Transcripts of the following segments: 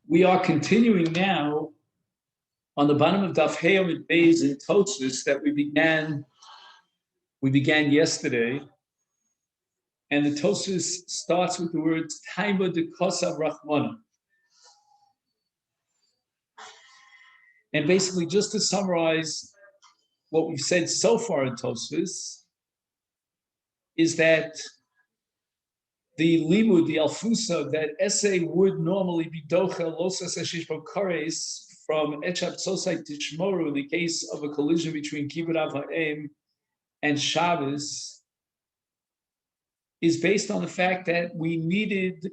We are continuing now on the bottom of Daf Heyom and Beis in Tosfos that we began yesterday, and the Tosfos starts with the words Taima de Kosav Rachmana. And basically, just to summarize what we've said so far in Tosfos, is that the limud, the alfusa, that essay would normally be docha losas eshish b'kares from echab sosai tishmoru in the case of a collision between kibbud av ha'em and Shabbos, is based on the fact that we needed,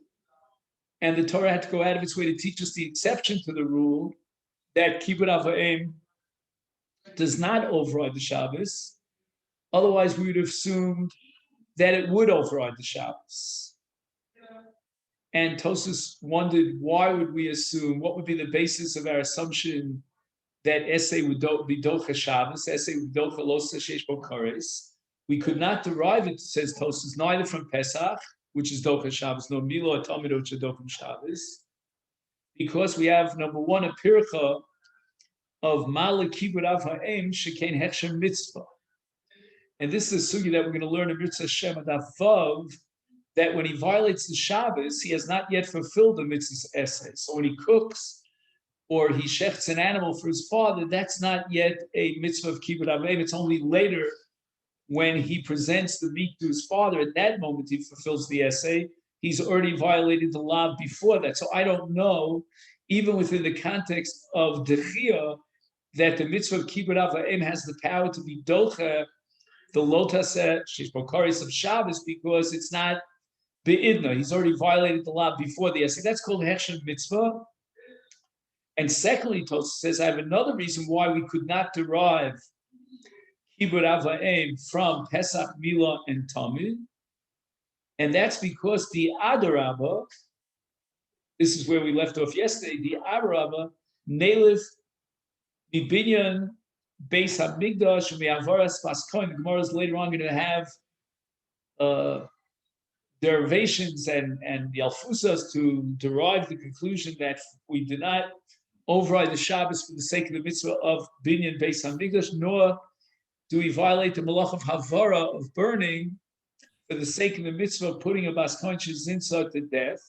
and the Torah had to go out of its way to teach us the exception to the rule that kibbud av ha'em does not override the Shabbos. Otherwise, we would have assumed that it would override the Shabbos. And Tosfos wondered, why would we assume, what would be the basis of our assumption that essay would be docha Shabbos, essay would be docha los shesh bokares? We could not derive it, says Tosfos, neither from Pesach, which is docha Shabbos, nor Milo Tamid which is docha Shabbos, because we have, number one, a pircha of Mala Kibbud Av Ha'em Shekain Hechsher Mitzvah. And this is a sugi that we're going to learn in Mitzvah Shem Adaf Vav, that when he violates the Shabbos, he has not yet fulfilled the mitzvah's essay. So when he cooks or he shechts an animal for his father, that's not yet a mitzvah of kibbud av ha'em. It's only later when he presents the meat to his father. At that moment, he fulfills the essay. He's already violated the law before that. So I don't know, even within the context of dechia, that the mitzvah of kibbud av ha'em has the power to be docha the lotas shesh bokares of Shabbos, because it's not be'idna. He's already violated the law before the essay. That's called hechsher mitzvah. And secondly, Tosfos says, I have another reason why we could not derive kibbud av ha'em from Pesach, Mila, and Tamid. And that's because the Adarabba, this is where we left off yesterday, the Adarabba, Nelif, Bibinyan, Beis HaMikdash, Me'avaras Paskoin. The Gemara is later on going to have derivations and the alfusas to derive the conclusion that we do not override the Shabbos for the sake of the mitzvah of Binyan Beis HaMikdash, nor do we violate the malach of Havara, of burning, for the sake of the mitzvah of putting a baskoin inside to death.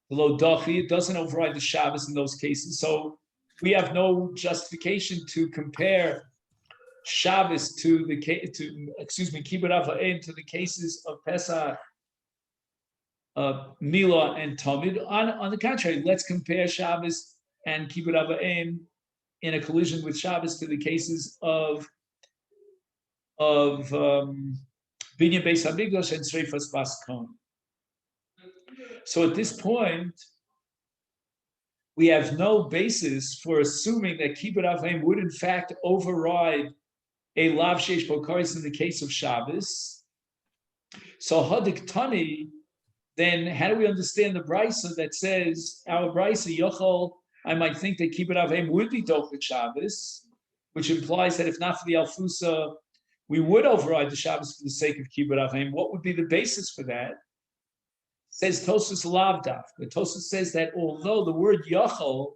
Below Dachi, it doesn't override the Shabbos in those cases. So we have no justification to compare Shabbos kibbud av ha'em to the cases of Pesach, Mila, and Tamid. On the contrary, let's compare Shabbos and kibbud av ha'em in a collision with Shabbos to the cases of Binyan Beis HaMikdash and Sreifas Baskon. So at this point, we have no basis for assuming that kibbud av ha'em would in fact override a lav sheish bokares in the case of Shabbos. So hadik tani, then how do we understand the brisa that says, our brisa yochol, I might think that kibbud av ha'em would be docha Shabbos, which implies that if not for the alfusa, we would override the Shabbos for the sake of kibbud av ha'em. What would be the basis for that? Says Tosfos Lavdaf. The Tosfos says that although the word yochol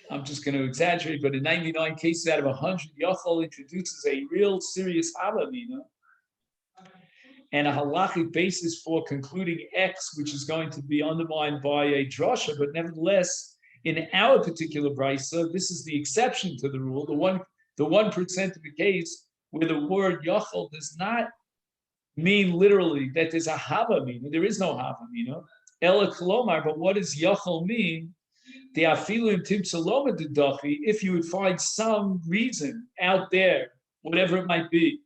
I'm just going to exaggerate, but in 99 cases out of 100, yochol introduces a real serious havamina and a halachic basis for concluding X, which is going to be undermined by a drasha. But nevertheless, in our particular brisa, this is the exception to the rule. The 1% of the case where the word yochol does not mean literally that there's a havamina. There is no havamina. Ela kolomar. But what does yochol mean? The afilu tim saloma dedachi. If you would find some reason out there, whatever it might be,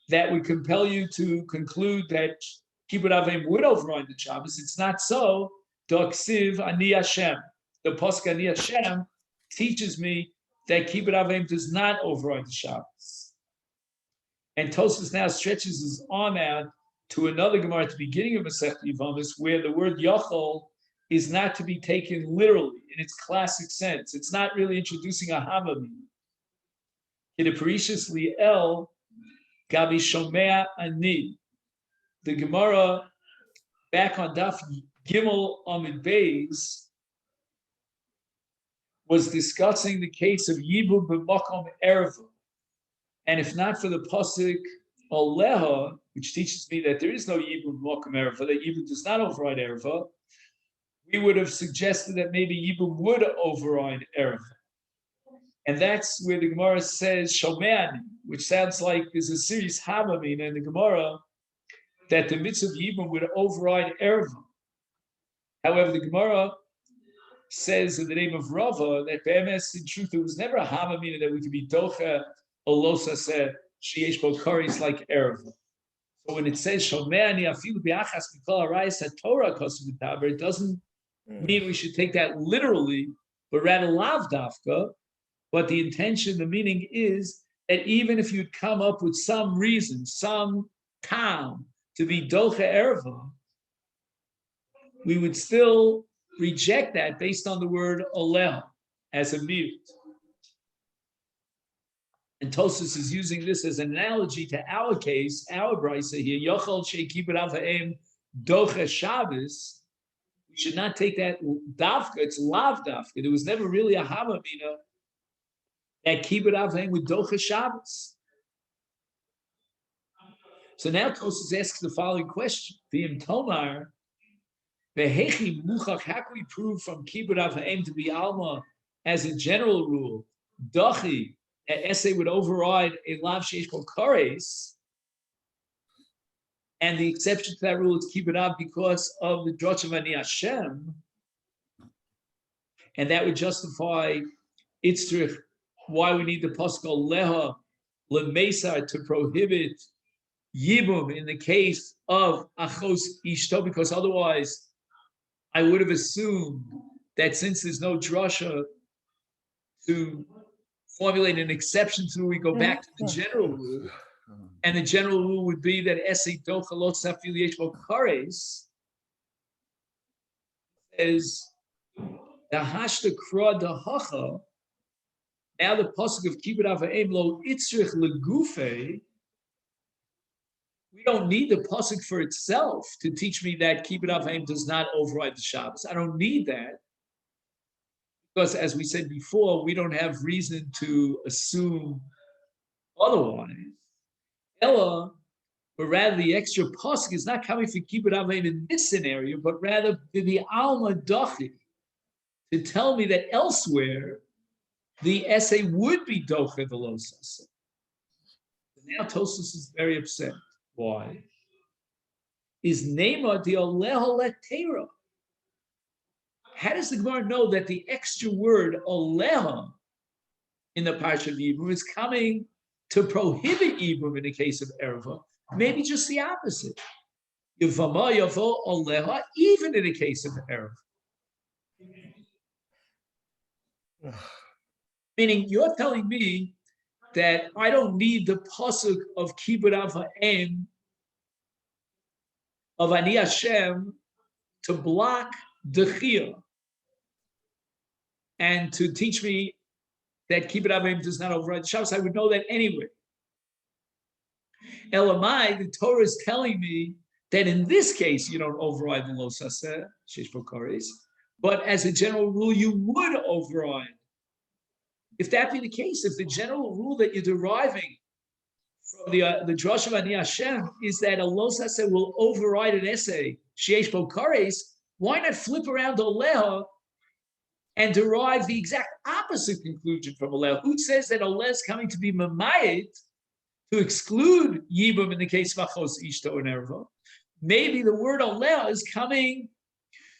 that would compel you to conclude that kibbud av ha'em would override the Shabbos, it's not so. Doksiv ani Hashem. The pasuk ani Hashem teaches me that kibbud av ha'em does not override the Shabbos. And Tosfos now stretches his arm out to another Gemara at the beginning of Masechet Yevamot, where the word yochol is not to be taken literally in its classic sense. It's not really introducing a havamina. In a perishus liel gabi shomea ani. The Gemara back on Daf Gimel Amid Beis was discussing the case of Yibum b'makom erva. And if not for the pasuk Aleha, which teaches me that there is no Yibum b'makom erva, that Yibum does not override erva, we would have suggested that maybe Yibum would override erva. And that's where the Gemara says Shomeani, which sounds like there's a serious hamamin in the Gemara that the mitzvah of Yibum would override erva. However, the Gemara says in the name of Rava that be'emes, in truth, there was never a hamamina that we could be docha or losaseh sheyesh bo karis like erva. So when it says shomeani afilu biachas mikol harayis Torah kosev v'taber, it doesn't mean we should take that literally, but rather lav dafka. But the intention, the meaning is that even if you'd come up with some reason, some time to be docha erva, we would still reject that based on the word oleh as a mute. And Tosfos is using this as an analogy to our case, our brisa here. Yochel sheikibud avayim doche Shabbos. We should not take that dafka. It's lav dafka. There was never really a hamamina that kibud avayim with doche Shabbos. So now Tosfos asks the following question: V'im tomar. How can we prove from Kibud Avayim to be Alma as a general rule? Dachi, an essay would override a Lav Sheish Kol Kares, and the exception to that rule is Kibud Av because of the Drosh of Ani Hashem, and that would justify Itzrich, why we need the Pasuk Leha Lemesar to prohibit Yibum in the case of Achos Ishto, because otherwise I would have assumed that since there's no drasha to formulate an exception to, we go back to the general rule, and the general rule would be that esei docha lo tzafil yesh bo kares is the hashta kra da hacha. Now the pasuk of kibud avayim lo itzrich legufe. We don't need the pasuk for itself to teach me that Kibud Avayim does not override the Shabbos. I don't need that because, as we said before, we don't have reason to assume otherwise. Ella, but rather the extra pasuk is not coming from Kibud Avayim in this scenario, but rather the Alma Dachi to tell me that elsewhere the essay would be Doche the Losas. Now Tosfos is very upset. Why? Is Nema the Oleha Letera? How does the Gemara know that the extra word Oleha in the Parsha of Yibum is coming to prohibit Yibum in the case of Erva? Maybe just the opposite. Yevama Yavo Oleha, even in the case of Erva. Meaning, you're telling me that I don't need the pasuk of Kibud Avayim of Ani Hashem to block Dechia and to teach me that Kibud Avayim does not override Shabbos. I would know that anyway. Elamai, the Torah is telling me that in this case you don't override the Lo Saseh, Sheish Bo Kares, but as a general rule you would override. If that be the case, if the general rule that you're deriving from the Drosh of Ani Hashem is that a Los Haseh will override an essay, Sheish Bo Kares, why not flip around Oleha and derive the exact opposite conclusion from Oleha? Who says that Oleha is coming to be Mamayit to exclude Yibum in the case of Achos Ishto and Erva? Maybe the word Oleha is coming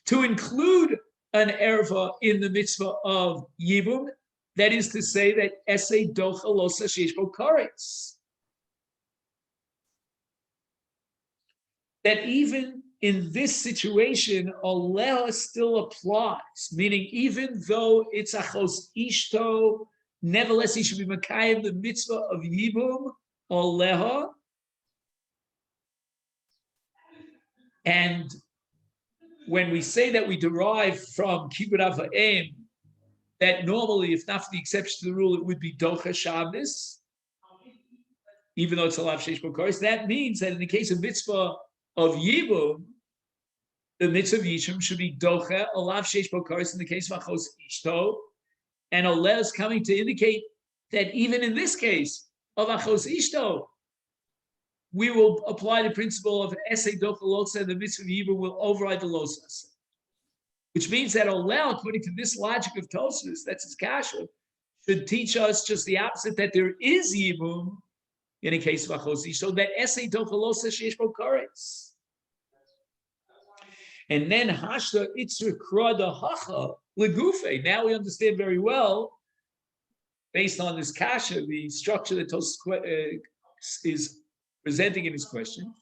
to include an Erva in the mitzvah of Yibum. That is to say that essay docha lo sheish bo kares. That even in this situation, Oleha still applies, meaning even though it's achos ishto, nevertheless he should be makayim the mitzvah of Yibum, Oleha. And when we say that we derive from Kibud Avayim, that normally, if not for the exception to the rule, it would be Docha Shabbos, even though it's a Lav Sheish Bo Kares. That means that in the case of mitzvah of Yibum, the mitzvah of Yishum should be docha, olav sheish bo kares in the case of achos ishto, and oleh is coming to indicate that even in this case of achos ishto, we will apply the principle of esei docha losa, and the mitzvah of Yibum will override the losa. Which means that oleh, according to this logic of Tosfos, that's his kasha, should teach us just the opposite, that there is Yibum in a case of achos ishto, that esei docha losa sheish bo kares. And then hashta itzur krada hacha legufe. Now we understand very well, based on this kasha, the structure that Tosfos is presenting in his question,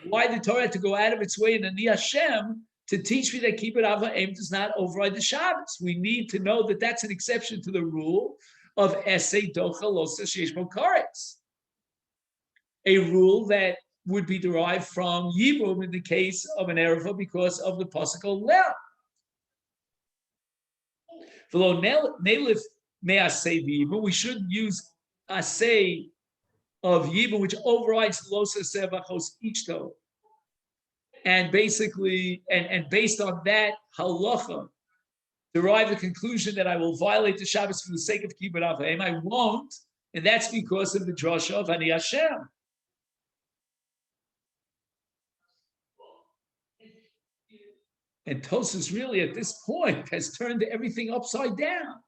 why the Torah had to go out of its way in Ani Hashem to teach me that kibbut av ha'em does not override the Shabbos. We need to know that that's an exception to the rule of esei docha losa sheish bo kares, a rule that would be derived from Yibum in the case of an Ereva because of the pasuk oleh. V'lo nelif me'asei v'Yibum, we shouldn't use asei of Yibum, which overrides losa sevachos ishto. And basically, and based on that halacha, derive the conclusion that I will violate the Shabbos for the sake of kibbut av ha'em. I won't, and that's because of the drasha of Ani Hashem. And Tosfos really at this point has turned everything upside down.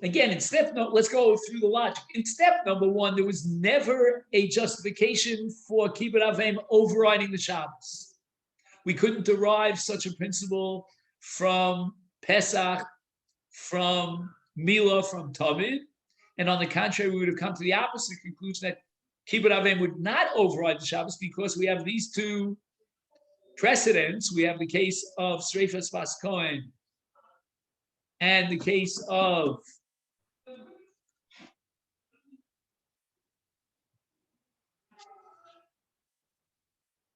Again, let's go through the logic. In step number one, there was never a justification for kibbut av ha'em overriding the Shabbos. We couldn't derive such a principle from Pesach, from Milah, from Tamid. And on the contrary, we would have come to the opposite conclusion that kibbut av ha'em would not override the Shabbos because we have these two precedents. We have the case of Sreifas Bas Kohen and the case of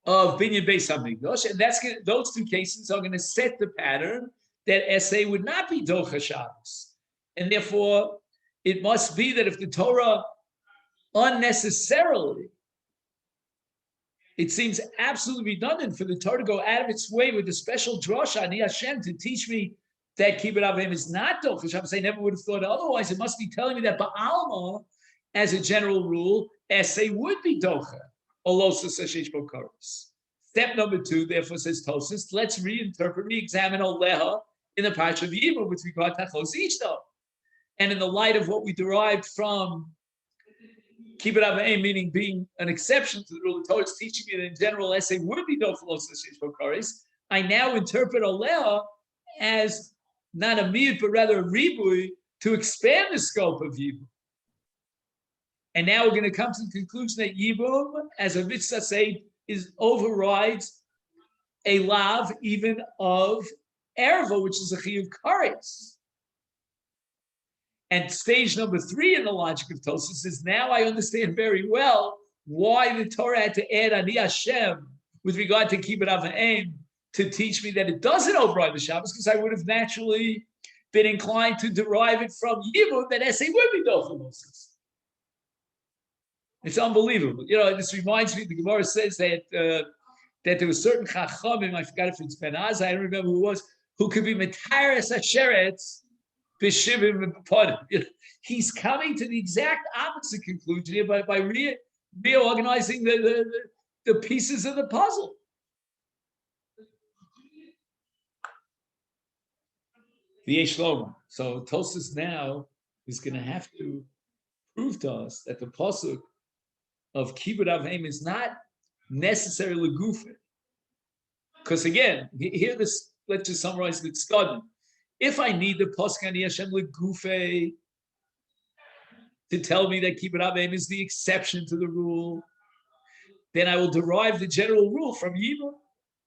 Binyan Beis Hamikdash, and those two cases are going to set the pattern that essay would not be docha Shabbos, and therefore it must be that if the Torah unnecessarily, it seems absolutely redundant for the Torah to go out of its way with a special drasha Ani Hashem to teach me that kibbut av ha'em is not docha Shabbos. I never would have thought otherwise. It must be telling me that ba'alma, as a general rule, essay would be docha. Step number two, therefore, says Tosfos, let's re-examine Oleha in the Parsha of Yibum with regard to Achos Ishto. And in the light of what we derived from kibbut av ha'em, meaning being an exception to the rule, the Torah is teaching me that in general, essay would be docha lo I now interpret Oleha as not a miyut, but rather a ribui to expand the scope of Yibum. And now we're going to come to the conclusion that Yibum, as a mitzvah say, overrides a lav even of erva, which is a chiyuv kares. And stage number three in the logic of Tosfos is now I understand very well why the Torah had to add Ani Hashem with regard to kibbut av ha'em to teach me that it doesn't override the Shabbos, because I would have naturally been inclined to derive it from Yibum that essay would be docha. It's unbelievable. This reminds me, the Gemara says that there were certain chachamim, I forgot if it's Ben Azai, I don't remember who it was, who could be metaris hasheretz b'shivim b'podim. He's coming to the exact opposite conclusion here by reorganizing the pieces of the puzzle. The Shlomo. So Tosfos now is going to have to prove to us that the pasuk of kibbut av ha'em is not necessarily gufa. Because again, here let's just summarize the study. If I need the pasuk Ani Hashem legufe to tell me that kibbut av ha'em is the exception to the rule, then I will derive the general rule from Yibum,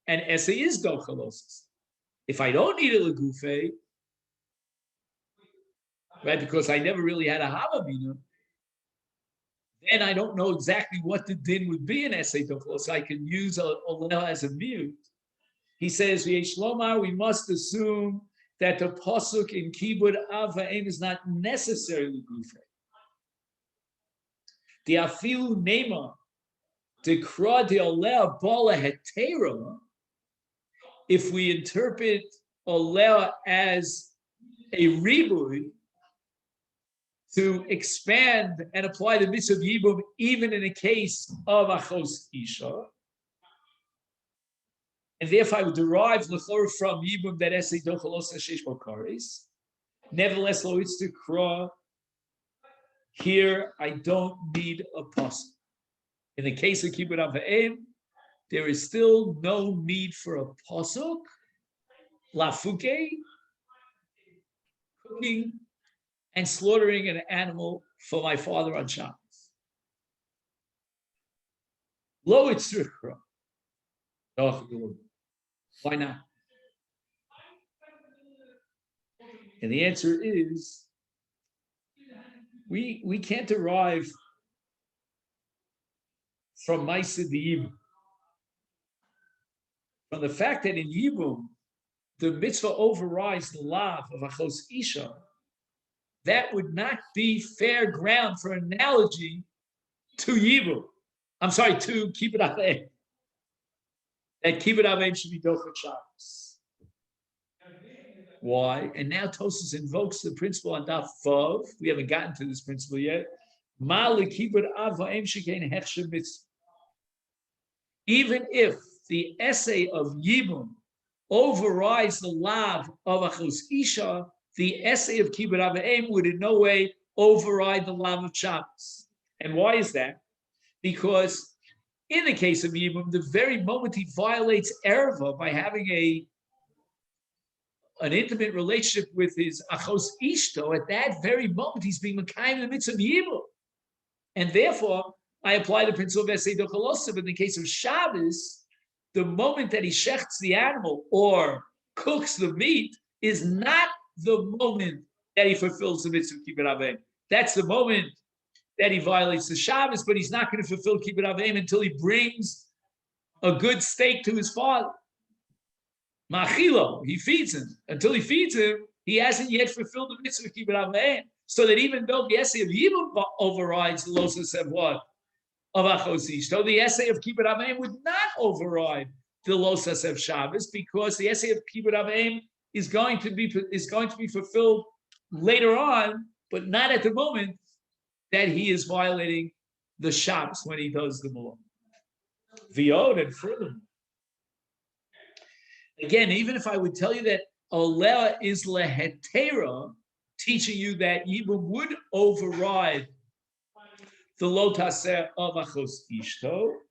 and essay is dochalosis. If I don't need a legufe, right, because I never really had a havamina, then I don't know exactly what the din would be in essay dochalosis. So I can use Oleha as a mute. He says, V'yesh lomar, we must assume that the pasuk in kibbut av ha'em is not necessarily gufe. The afilu nema Dekra de olea bala hetera, if we interpret olea as a ribui to expand and apply the mitzvah of yibum even in the case of achos isha, and therefore I would derive l'chor from yibum that esei dochalos sheish bokaris. Nevertheless, lo it's to kra. Here I don't need a pasuk. In the case of kibbud av va'em, there is still no need for a pasuk. Lafuke, cooking and slaughtering an animal for my father on Shabbos. Lo itzrichra. Why not? And the answer is we can't derive from Masechet Yevamot from the fact that in Yibum the mitzvah overrides the lav of achos isha. That would not be fair ground for analogy to Yibum. I'm sorry, to kibbud av va'em. That kibbud av va'em should be dochet Shabbos. Why? And now Tosfos invokes the principle on Daf Vav. We haven't gotten to this principle yet. Even if the essay of Yibum overrides the lav of achos isha, the essay of kibbud av va'em would in no way override the lav of Shabbos. And why is that? Because in the case of Yibum, the very moment he violates erva by having an intimate relationship with his achos ishto, at that very moment he's being mekayim the mitzvah of Yibum. And therefore, I apply the principle of esei dochalosav. In the case of Shabbos, the moment that he shechts the animal or cooks the meat is not the moment that he fulfills the mitzvah of kibbud av va'em. That's the moment that he violates the Shabbos, but he's not going to fulfill kibbud av va'em until he brings a good steak to his father. Machilo, he feeds him. Until he feeds him, he hasn't yet fulfilled the mitzvah of kibbud av va'em. So that even though the essay of Yibum overrides the losas of what? Of achos ishto, the essay of kibbud av va'em would not override the losas of Shabbos, because the essay of kibbud av va'em is going to be fulfilled later on, but not at the moment that he is violating the Shabbos when he does the malon. V'od, and furthermore, again, even if I would tell you that olea is lehetera, teaching you that Yibum would override the lo taseh of achos ishto,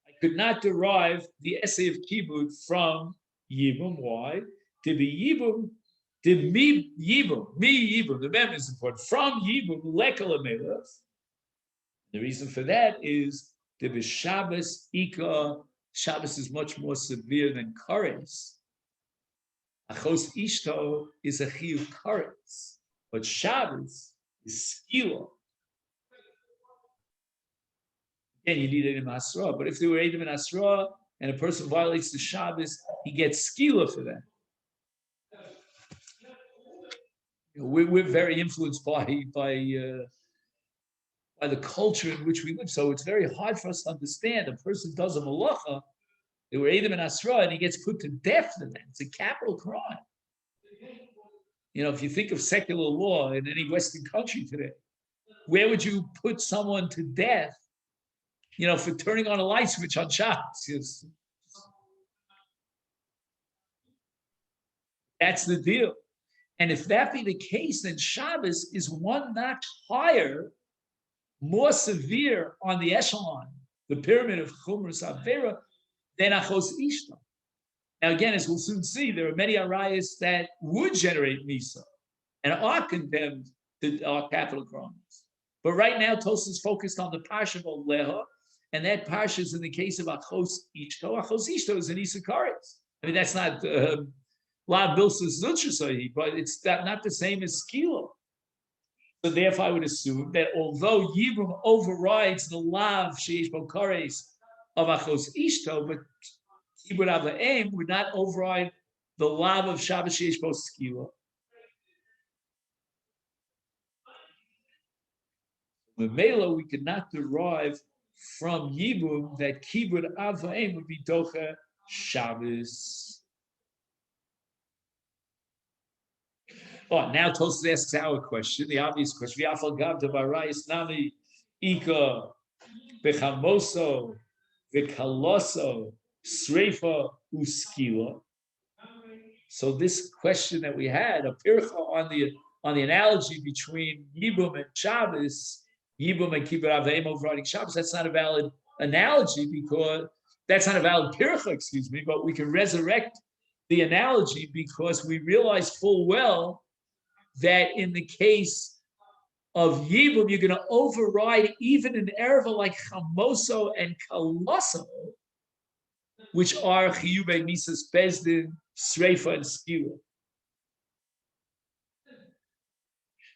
I could not derive the essay of kibbud from Yibum. Why? To be Yibum, to me Yibum, the mem is important. From Yibum, lekal amelach. The reason for that is to be Shabbos ika. Shabbos is much more severe than kares. Achos ishto is a chiyuv kares, but Shabbos is skila. Again, you need it in Asra, but if there were Eidim in Asra and a person violates the Shabbos, he gets skila for that. We're very influenced by the culture in which we live, so it's very hard for us to understand. A person does a malacha, they were Eidim and Asra, and he gets put to death for that. It's a capital crime. If you think of secular law in any Western country today, where would you put someone to death, for turning on a light switch on Shabbos? Yes. That's the deal. And if that be the case, then Shabbos is one notch higher, more severe on the echelon, the pyramid of Chumras Avera, than achos ishta. Now, again, as we'll soon see, there are many arayos that would generate misa and are condemned to our capital crimes. But right now, Tosfos is focused on the parsha of Oleha, and that parsha is in the case of achos ishto. Achos ishto is an isakaris. I mean, that's not la bilsus zutchasahi, but it's not the same as skilo. So therefore, I would assume that although Yibum overrides the lav sheish bokares of achos ishto, but kibbud av va'em would not override the lav of Shabbos sheish bo skila. Memela, we could not derive from Yibum that Kibud Av V'Em would be Docha Shabbos. Oh, now Tosfos asks our question, the obvious question. V'Afal Gav Devarayis Nami Ika Bechamoso V'Kaloso Sreifa Uskila. So this question that we had, a pircha on the analogy between Yibum and Shabbos, Yibum and Kibbutz Avayim overriding Shabbos, that's not a valid analogy because that's not a valid pircha, but we can resurrect the analogy because we realize full well that in the case of Yibum, you're going to override even an erva like Chamoso and Kaloso, which are Chiyubei Misas Bezdin, Sreifa, and Skila.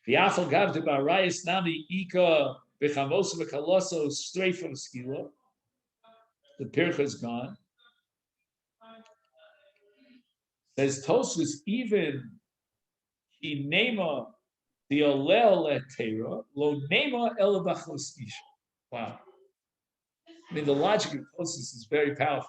V'Afal Gav de Barayis Nami Ika B'Chamoso V'Kaloso Sreifa and Skila. The pircha is gone. Says Tosfos, even Nema the Olel Tera Lo Nema El Bachos Isha. Wow. I mean, the logic of Tosfos is very powerful.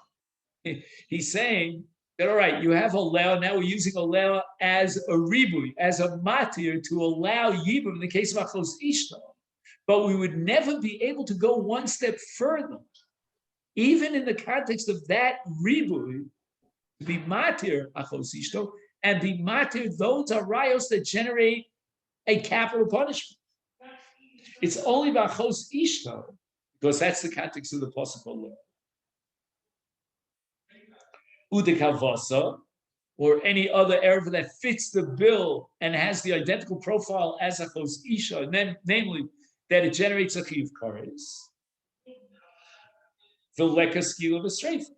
He's saying that, all right, you have Olel, now we're using Olel as a ribui, as a matir to allow Yibum in the case of Achos Ishta. But we would never be able to go one step further, even in the context of that ribui, to be matir Achos Ishta, and be matir those arayos that generate a capital punishment. It's only Achos Ishta, because that's the context of the Pasuk Olel. Udekavasa, or any other erva that fits the bill and has the identical profile as Achos Isha, and then namely that it generates a chiyuv kares. V'leka skila v'streifa.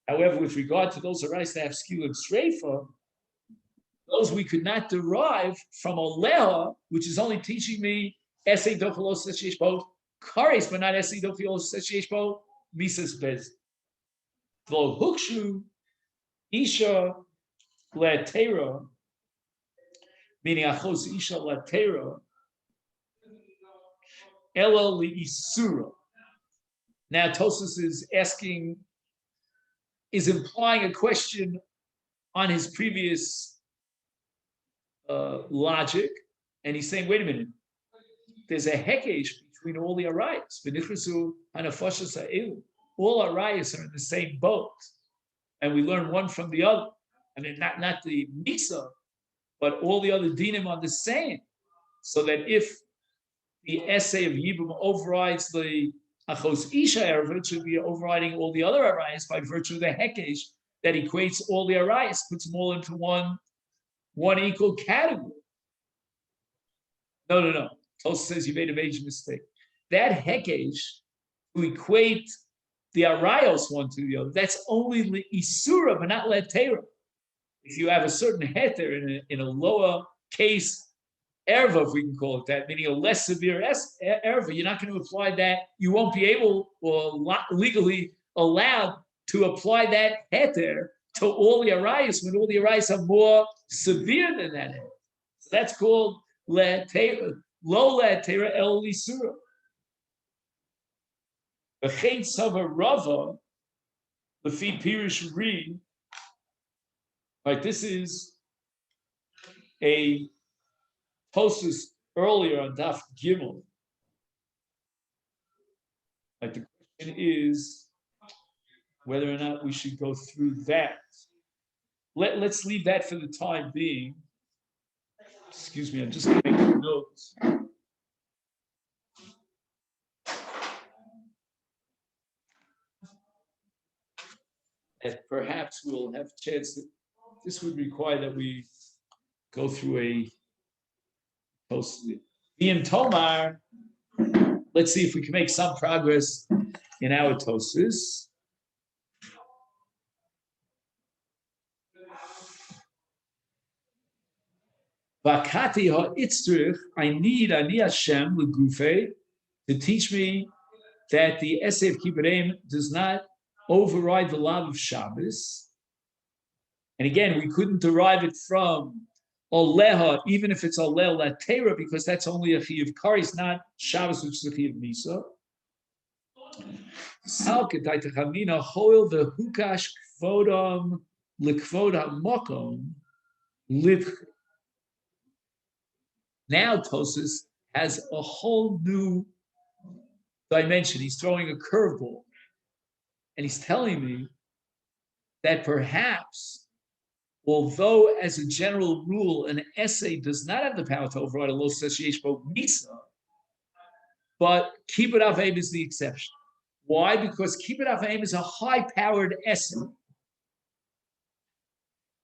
However, with regard to those arayos that have skila and streifa, those we could not derive from Oleha, which is only teaching me esei dochelos sheshbo kares, but not esei dochelos sheshbo misas bez. Lo hukshu isha latera, meaning achos isha latera, ela liisura. Now Tosfos is implying a question on his previous logic, and he's saying, wait a minute, there's a hekesh between all the arayos. V'nichrasu hanafashos ha'elu. All arayos are in the same boat, and we learn one from the other. I mean, not the misa, but all the other dinim are the same. So that if the essay of Yibum overrides the Achos Isha erva, it should be overriding all the other arayos by virtue of the hekesh that equates all the arayos, puts them all into one equal category. No. Tosfos says you made a major mistake. That hekesh to equate the arayos one to the other, that's only isura, but not letera. If you have a certain heter in a lower case erva, if we can call it that, meaning a less severe erva, you're not going to apply that. You won't be able or legally allowed to apply that heter to all the arayos when all the arayos are more severe than that heter. So that's called letera, lo letera el isura. V'chein sava rava, lefi pirish ri. Right, this is a Tosfos earlier on Daf Gimel. Right, the question is whether or not we should go through that. Let's leave that for the time being. Excuse me, I'm just going to make notes. And perhaps we'll have a chance that this would require that we go through a post. In Tomar, let's see if we can make some progress in our Tosfos. Vakati ha'itzrich, I need Ani Hashem legufe to teach me that the essay of Kibburim does not override the law of Shabbos. And again, we couldn't derive it from Oleha, even if it's Olel Latera, because that's only a chiyuv kares, not Shabbos, which is a chiyuv misa. Salke daitachamina hoil the hukash kvodam likvoda mokom liv. Now Tosis has a whole new dimension. He's throwing a curveball. And he's telling me that perhaps, although as a general rule, an essay does not have the power to override a lo sesheshbo misa, but kibbut avim is the exception. Why? Because kibbut avim is a high-powered essay.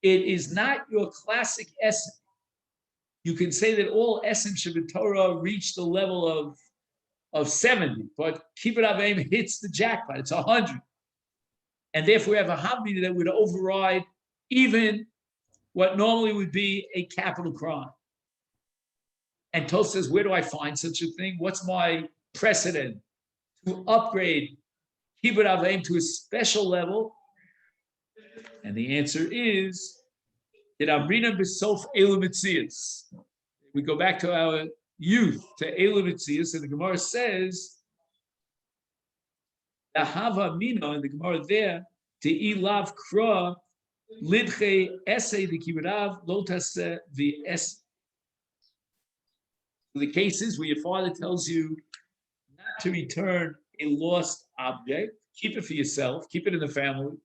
It is not your classic essay. You can say that all essence of Torah reach the level of 70, but kibbut avim hits the jackpot. It's 100. And therefore, we have a Havmina that would override even what normally would be a capital crime. And Tos says, where do I find such a thing? What's my precedent to upgrade Kibbut Avim to a special level? And the answer is that Amrina B'sof Elu Mitzias. We go back to our youth, to Elu Mitzias, and the Gemara says, the Hava Mina, and the Gemara there, to Ilav Kra, Lidche Esse, the Kibbutav, Lotase, the Esse. The cases where your father tells you not to return a lost object, keep it for yourself, keep it in the family.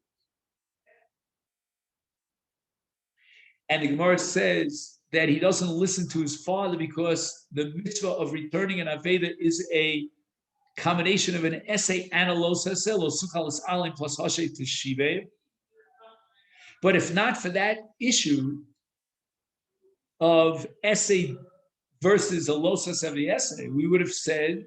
And the Gemara says that he doesn't listen to his father because the mitzvah of returning an Aveda is a combination of an essay and a los haseh, los suchalas alim plus hashe teshive. But if not for that issue of essay versus a los haseh essay, we would have said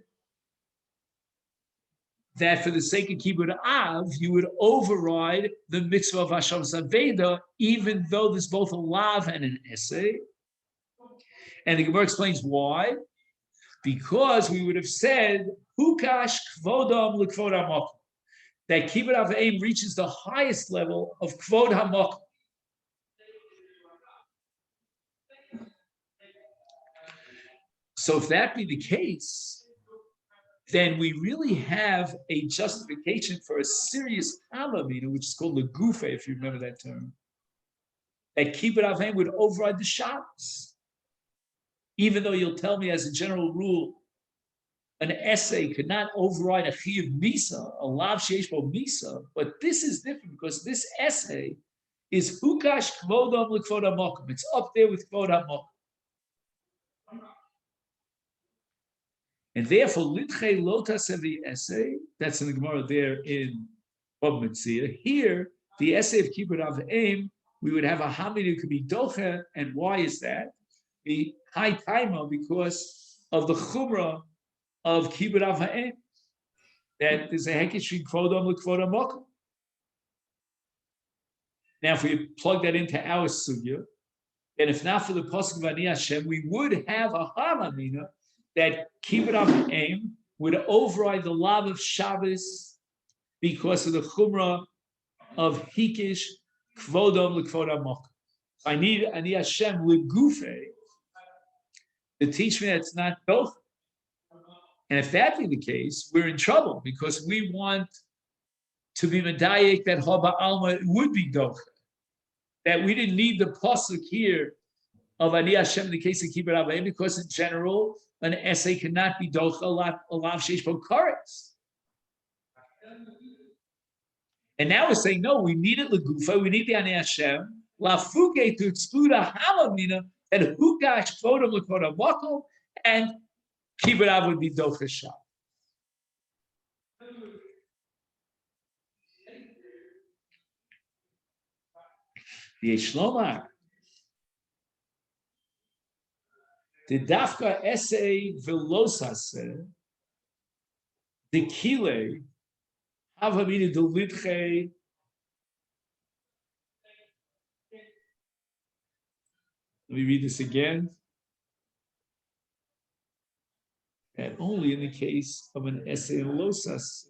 that for the sake of kibbut av, you would override the mitzvah of Hashavas Aveda, even though there's both a lav and an essay. And the Gemara explains why. Because we would have said, Hukash kvodam l'kvod hamokum, that kibbut avim reaches the highest level of kvod hamokum. So if that be the case, then we really have a justification for a serious hamamina, which is called legufe, if you remember that term, that kibbut avim would override the Shabbos. Even though you'll tell me as a general rule, an essay could not override a chiyuv misa, a lav sheishbo misa, but this is different because this essay is hukash kvodam l'kvod hamokum. It's up there with kvod hamokum. And therefore, litche lotas of the essay, that's in the Gemara there in Bab Metzia. Here, the essay of kibbut avim, we would have a hamid who could be docha, and why is that? The high timer because of the chumrah of kibbut avim, that there's a hekesh between kvodam l'kvod hamokum. Now, if we plug that into our sugya, and if not for the pasuk of Ani Hashem, we would have a hamamina that kibbut avim would override the lav of Shabbos because of the chumrah of hikish kvodam l'kvod hamokum. I need Ani Hashem legufe to teach me that's not docha. And if that be the case, we're in trouble because we want to be medayik that haba alma would be docha. That we didn't need the pasuk here of Ani Hashem in the case of kibbut avim because in general an essay cannot be docha a lav sheish bo karetz. And now we're saying no, we need it legufa, we need the Ani Hashem lafuke to exclude a hamamina and hukash kvodam l'kvod hamokum, and kibbut av would be docha shah. Yeshlomar the dafka essay velosase the kile havamina delitche. Let me read this again. And only in the case of an essay in losas.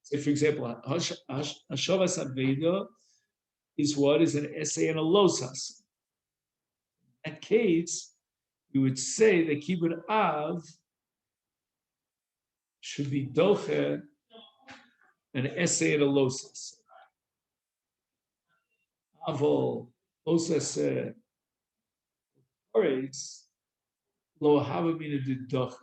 So, for example, Hashavas Aveda is what is an essay in a losas. In that case, we would say that kibbut av should be doche an essay and a losas. Avol losas oris lo havamina didoch.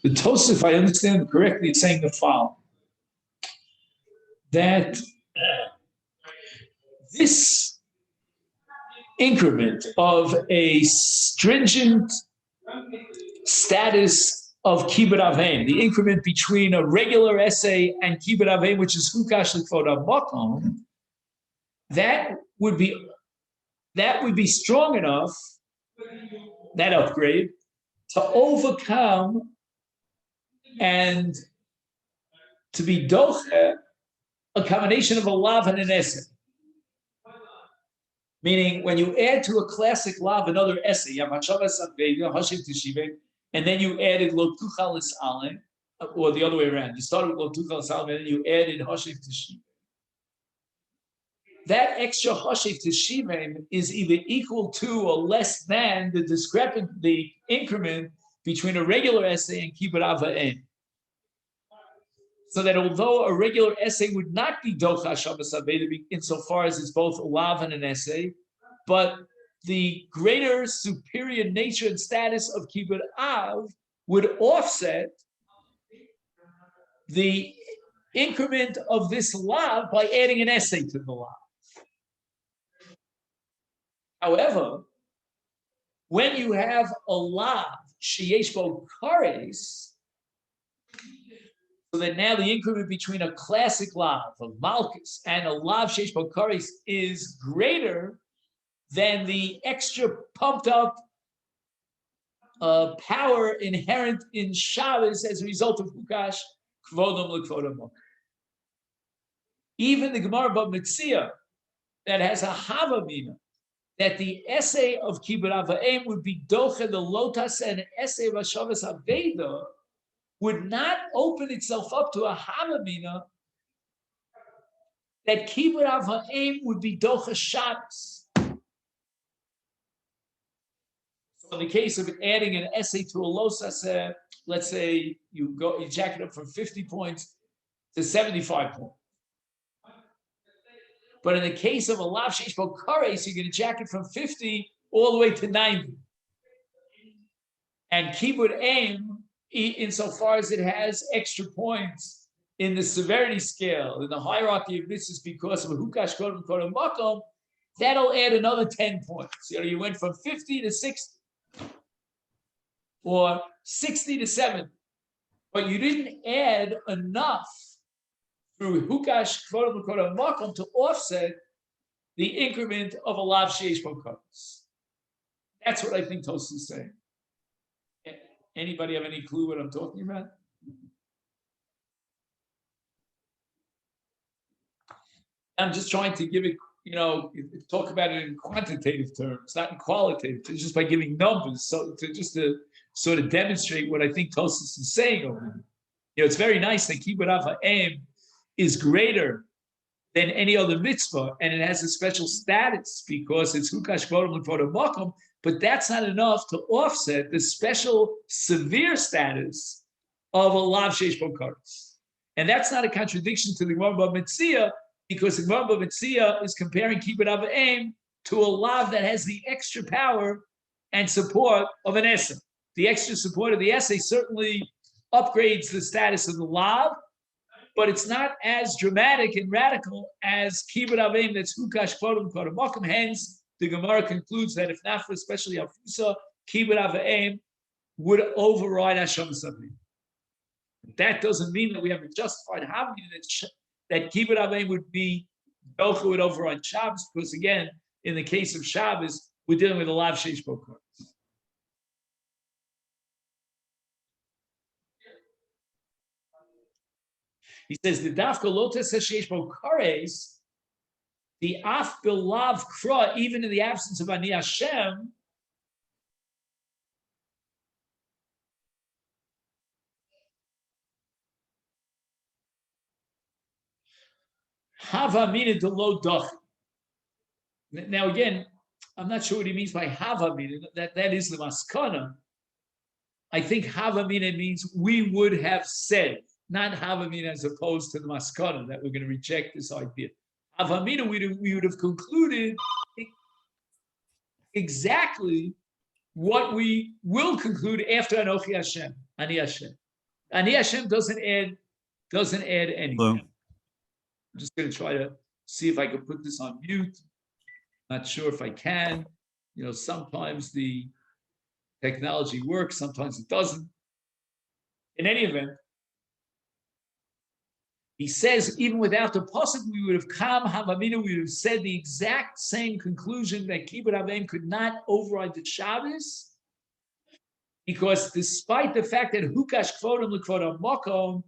The Tosaf, if I understand correctly, is saying the following: that this increment of a stringent status of kibbut avim, the increment between a regular essay and kibbut avim, which is hukash l'kvod hamakom, that would be strong enough, that upgrade, to overcome and to be doche a combination of a lav and an essay. Meaning, when you add to a classic lav another essay, you have Hashavas Aveda, Hashiv Teshivim, and then you added Lo Tuchalis Alim, or the other way around. You started with Lo Tuchalis Alim, and then you added Hashiv Teshivim. That extra Hashiv Teshivim is either equal to or less than the increment between a regular essay and Kibbut Ava'en. So that although a regular essay would not be Docha Hashavas Aveda insofar as it's both a lav and an essay, but the greater superior nature and status of Kibbut Av would offset the increment of this lav by adding an essay to the lav. However, when you have a lav, sheyesh bo kares, so that now the increment between a classic lav of Malchus and a lav sheyesh bo kares is greater than the extra pumped up power inherent in Shabbos as a result of Hukash Kvodom L'Kvodom. Even the Gemara B'Metzia that has a Havamina, that the essay of Kibbut Ava'im would be Doche the Lotas, and an essay of Hashavas Aveda would not open itself up to a Havamina that Kibbut Ava'im would be Doche Shabbos. So in the case of adding an essay to a Losas, let's say you jack it up from 50 points to 75 points. But in the case of a lav sheish bo kares, you're going to jack it from 50 all the way to 90. And kibbut aim, insofar as it has extra points in the severity scale, in the hierarchy of mitzvahs, because of a hukash kodem kodem makom, that'll add another 10 points. You went from 50 to 60, or 60 to 70, but you didn't add enough through hukash kvodam kodam makom to offset the increment of a lav sheish bo kares. That's what I think Tosfos is saying. Anybody have any clue what I'm talking about? I'm just trying to give it, talk about it in quantitative terms, not in qualitative terms, just by giving numbers, so to sort of demonstrate what I think Tosfos is saying over here. It's very nice that Kibbut Ava'im is greater than any other mitzvah, and it has a special status because it's hukash kvodam l'kvodam makom, but that's not enough to offset the special severe status of a lav sheish bo kares. And that's not a contradiction to the Gemara B'Metzia, because the Gemara B'Metzia is comparing Kibbut Ava'im to a lav that has the extra power and support of an essay. The extra support of the essay certainly upgrades the status of the lav, but it's not as dramatic and radical as Kibbut Avim that's hukash kvodam kodam makom. Hence, the Gemara concludes that if not for especially Afusa, Kibbut Avim would override Hashavas Avim. That doesn't mean that we have a justified havamina that Kibbut Avim would be Docha would override Shabbos, because again, in the case of Shabbos, we're dealing with a lav sheish bo kares. He says the dafka lotus sheish bo kares, the af belav kra, even in the absence of ani Hashem, hava mina de lo doch. Now again, I'm not sure what he means by hava mina. That is the maskana. I think havamina means we would have said, not havamina as opposed to the maskana, that we're going to reject this idea. Havamina, we would have concluded exactly what we will conclude after Anochi Hashem, Ani Hashem. Ani Hashem doesn't add anything. Hello. I'm just going to try to see if I can put this on mute. Not sure if I can. Sometimes the technology works, sometimes it doesn't. In any event, he says, even without the pasuk, we would have come havamina, we would have said the exact same conclusion that kibbut avim could not override the Shabbos, because despite the fact that hukash kvodam l'kvodam makom,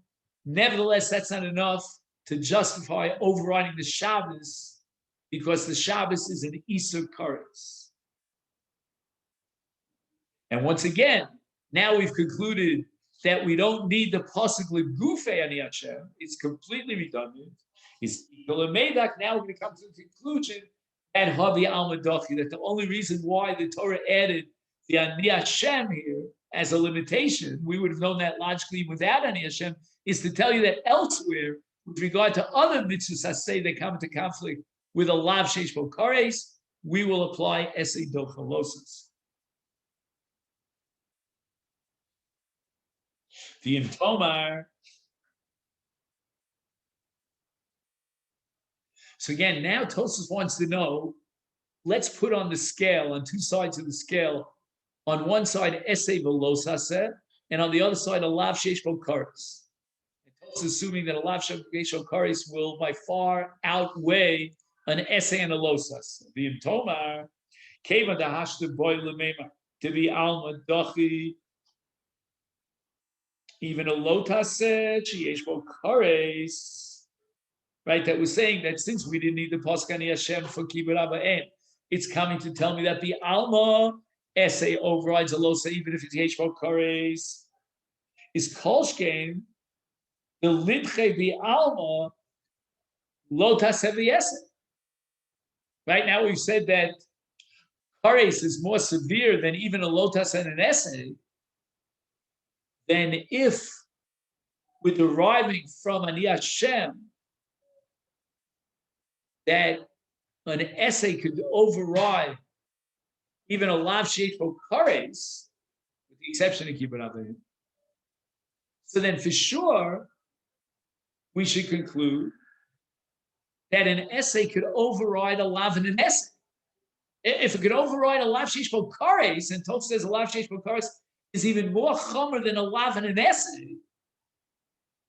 nevertheless, that's not enough to justify overriding the Shabbos, because the Shabbos is an Isur Kares. And once again, now we've concluded that we don't need the pasuk l'gufei ani Hashem. It's completely redundant. It's now we're going to come to the conclusion that havi al medachi, that the only reason why the Torah added the ani Hashem here as a limitation, we would have known that logically without ani Hashem, is to tell you that elsewhere, with regard to other mitzvahs, I say they come into conflict with a lav sheish bo kares, we will apply esei dochalosis. The Tomar. So again, now Tosfos wants to know, let's put on the scale, on two sides of the scale, on one side, Esei v'los haseh, and on the other side, a lav sheish bo kares. Tosfos assuming that a lav sheish bo kares will by far outweigh an Esei and a los haseh. The Tomar, keva dahashta boy lemema, to be alma dachi, even a lotas sheyesh bo kares, right? That was saying that since we didn't need the pasuk ani Hashem for kibbut avim, it's coming to tell me that the alma essay overrides a losa, even if it's yesh bo kares. Is kolshkein the lidche the alma lotas heavy essay. Right now we've said that kares is more severe than even a lotas and an essay. Then if we're deriving from Ani Hashem that an essay could override even a lav sheish bo kares, with the exception of kibbut avim, so then for sure we should conclude that an essay could override a lav and an essay. If it could override a lav sheish bo kares, and Tosfos says a lav sheish bo kares is even more chomer than a lav and an essay,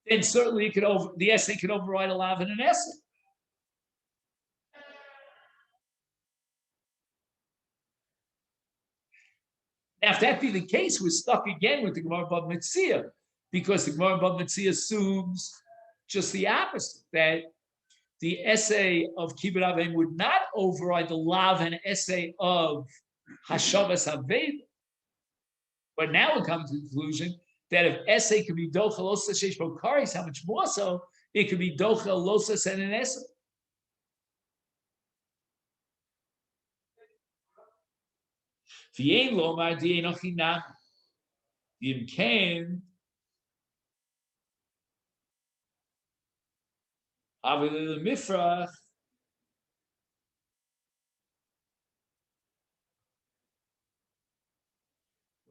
then certainly the essay could override a lav and an essay. Now, if that be the case, we're stuck again with the Gemara Bava Metzia, because the Gemara Bava Metzia assumes just the opposite, that the essay of kibbut avim would not override the lav and essay of hashavas haveda. But now we're coming to the conclusion that if essay could be docha losa sheish bo kares, how much more so it could be docha losa and an essay. V'yein lomar d'yein ochinam v'imken avilil mifrach.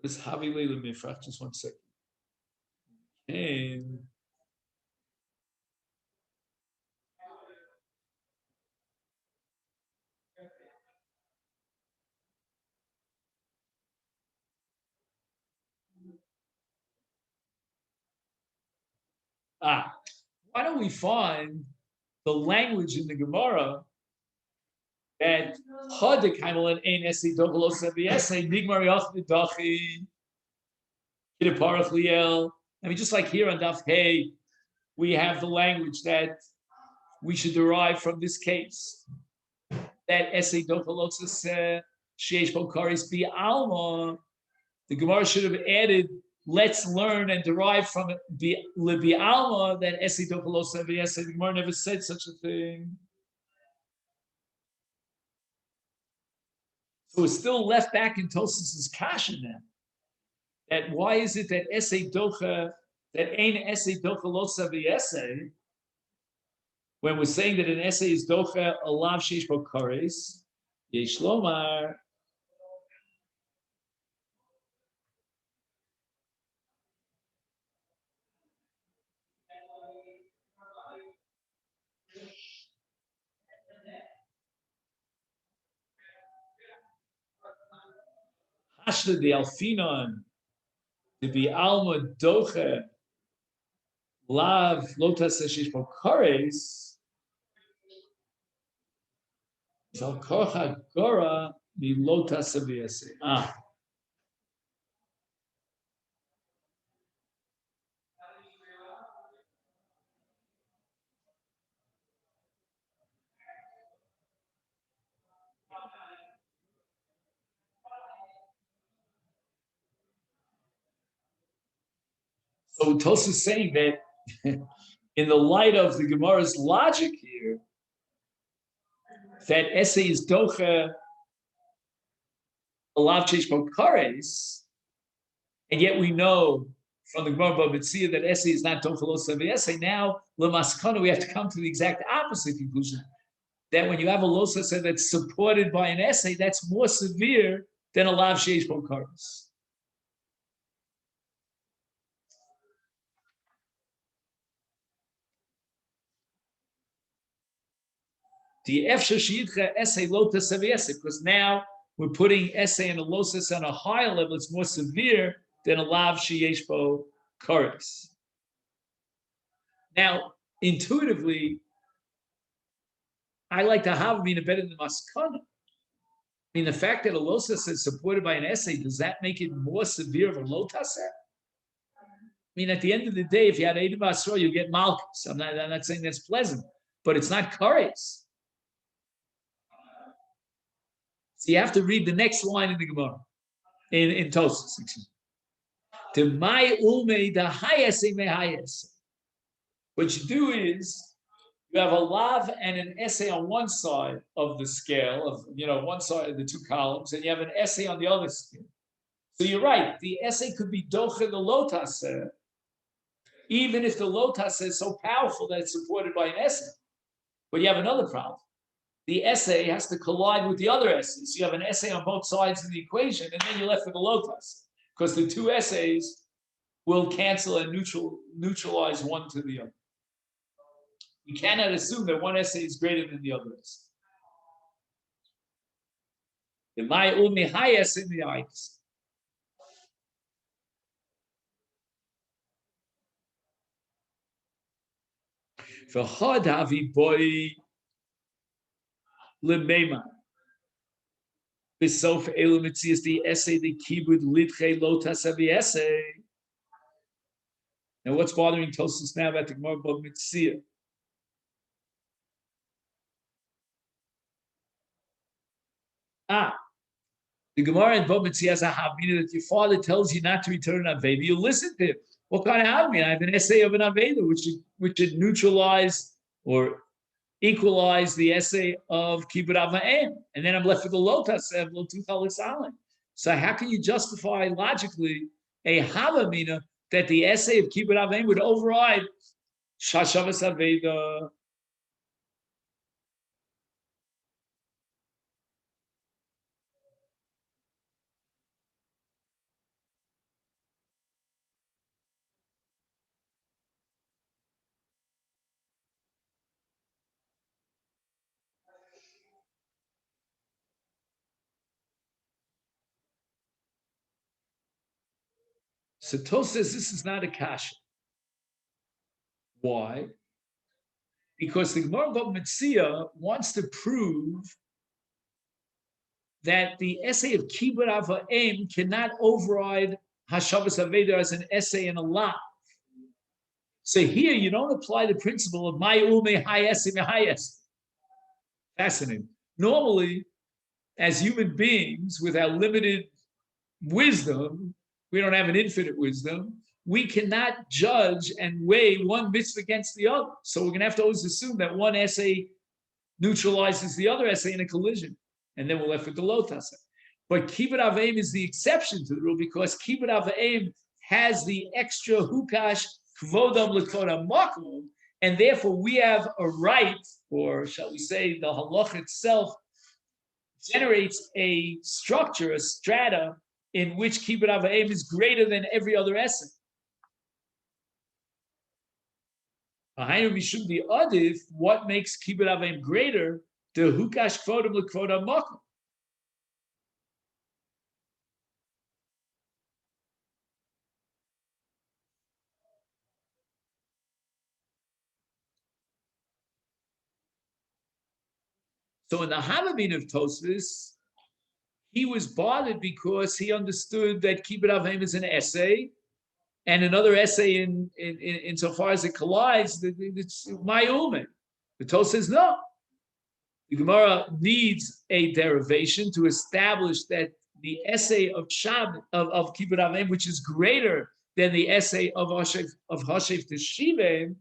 This Havi Leila Mifrach, just 1 second. And why don't we find the language in the Gemara that Chadik Haimal Ein Esi Dogalos Esi Nigmar Yach Dachi Kidaparach Liel. I mean, just like here on Daf Hey, we have the language that we should derive from this case. That essay Dochalotsis Sheish Bokaris Bi Alma, the Gemara should have added, let's learn and derive from it Bi Alma, that essay Dochalotsis. The Gemara never said such a thing. So it's still left back in Tosfos's kasha now. That why is it that essay docha, that ein essay docha lo savi essay, when we're saying that an essay is docha alav sheish bo kares, yesh lomar. Hashla de alfinon, to be alma docha lav lotas sheish bo kares, zal kocha gora mi lotas savi essay. So Tos is saying that in the light of the Gemara's logic here, that essay is docha alav sheish bo kares, and yet we know from the Gemara Bava that essay is not docha lo savi essay. Now lemaskana we have to come to the exact opposite conclusion, that when you have a los essay that's supported by an essay, that's more severe than alav sheish bo kares. The efsha sheyidcha essay lo savi essay, because now we're putting essay and a losis on a higher level. It's more severe than a lav sheyesh bo kares. Now, intuitively, I like the havamina better than maskana. I mean, the fact that a losis is supported by an essay, does that make it more severe of a lotas? I mean, at the end of the day, if you had Eidim Asra, you get Malchus. I'm not saying that's pleasant, but it's not kares. So you have to read the next line in the Gemara, in Tosfos. To my ulme the highest me highest. What you do is you have a lav and an essay on one side of the scale of one side of the two columns, and you have an essay on the other scale. So you're right. The essay could be doche the lotas, even if the lotas is so powerful that it's supported by an essay. But you have another problem. The essay has to collide with the other essays. You have an essay on both sides of the equation, and then you're left with a lotus, because the two essays will cancel and neutralize one to the other. You cannot assume that one essay is greater than the other essay. The my umi high essay in the ice. For Hadavi boy Lebema. Besof Elumitzi is the essay, the kibud litche lotas avi essay. Now, what's bothering Tosfos now about the Gemara Bava Metzia? The Gemara in Bava Metzia has a havmina that your father tells you not to return an aveda. You listen to him. What kind of havmina? I have an essay of an aveda which should neutralize or equalize the essay of Kibbud Av Ma'em, and then I'm left with the lotus of Lotuch Alisalen. So how can you justify logically a havamina that the essay of Kibbud Av Ma'em would override Shashavas Aveda? So Tos says this is not a kasha. Why? Because the Gemara Bava Metzia wants to prove that the essay of Kibbud Av Ma'em cannot override Hashavas Aveda as an essay in a law. So here you don't apply the principle of my ume hayes. Fascinating. Normally, as human beings with our limited wisdom, we don't have an infinite wisdom. We cannot judge and weigh one mitzvah against the other. So we're going to have to always assume that one essay neutralizes the other essay in a collision, and then we're left with the lotas. But kibbut aveim is the exception to the rule because kibbut aveim has the extra hukash kvodam l'kvodam makom, and therefore we have a right, or shall we say, the halach itself generates a structure, a strata, in which kibbut aveim is greater than every other essay. What makes kibbut aveim greater? The hukash kvodam l'kvodam makom. So in the Hamabin of Tosfos, he was bothered because he understood that kibbut aveim is an essay, and another essay in so far as it collides, it's my ume. The Tosfos says no. The Gemara needs a derivation to establish that the essay of kibbut aveim, which is greater than the essay of Hashef Teshivim,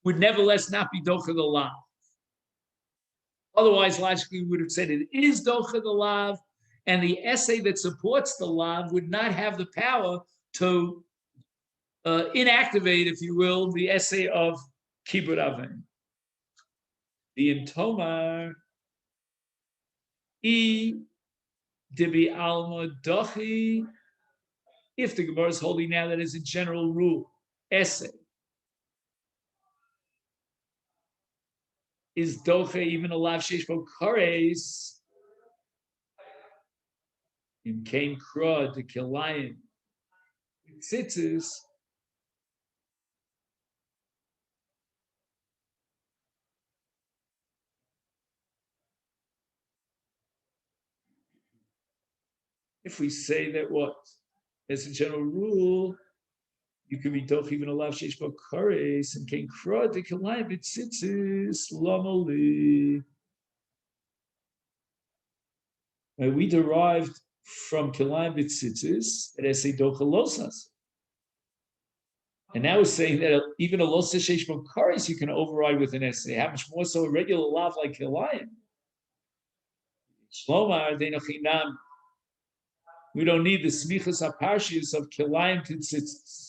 would nevertheless not be docha the lav. Otherwise, logically, we would have said it is docha the lav, and the essay that supports the lav would not have the power to inactivate, if you will, the essay of kibbut aveim. The intomar dibi alma dochi. If the Gemara is holding now that as a general rule, essay is doche even a lav sheish bo kares in kain kra de kilayim tzitzis. If we say that what, as a general rule, you can be doch even a lav sheish bo kares and kain kra de kilayim tzitzis lamali. We derived from kilayim tzitzis that essay docha losas. And now we're saying that even a losa sheish bo kares you can override with an essay. How much more so a regular lav like kilayim? Shlomar deinochinam. We don't need the smichas haparshius of kilayim to tzitzis.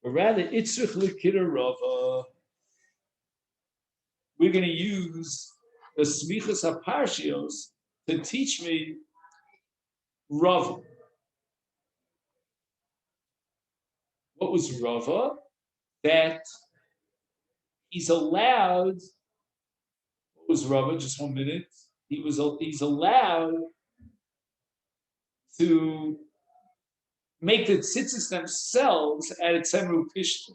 But rather, itzrich l'kira rava. We're going to use the smichas haparshios to teach me rava. What was rava? That he's allowed. What was rava? Just 1 minute. He's allowed to make the tzitzis themselves at a tzemru pishta.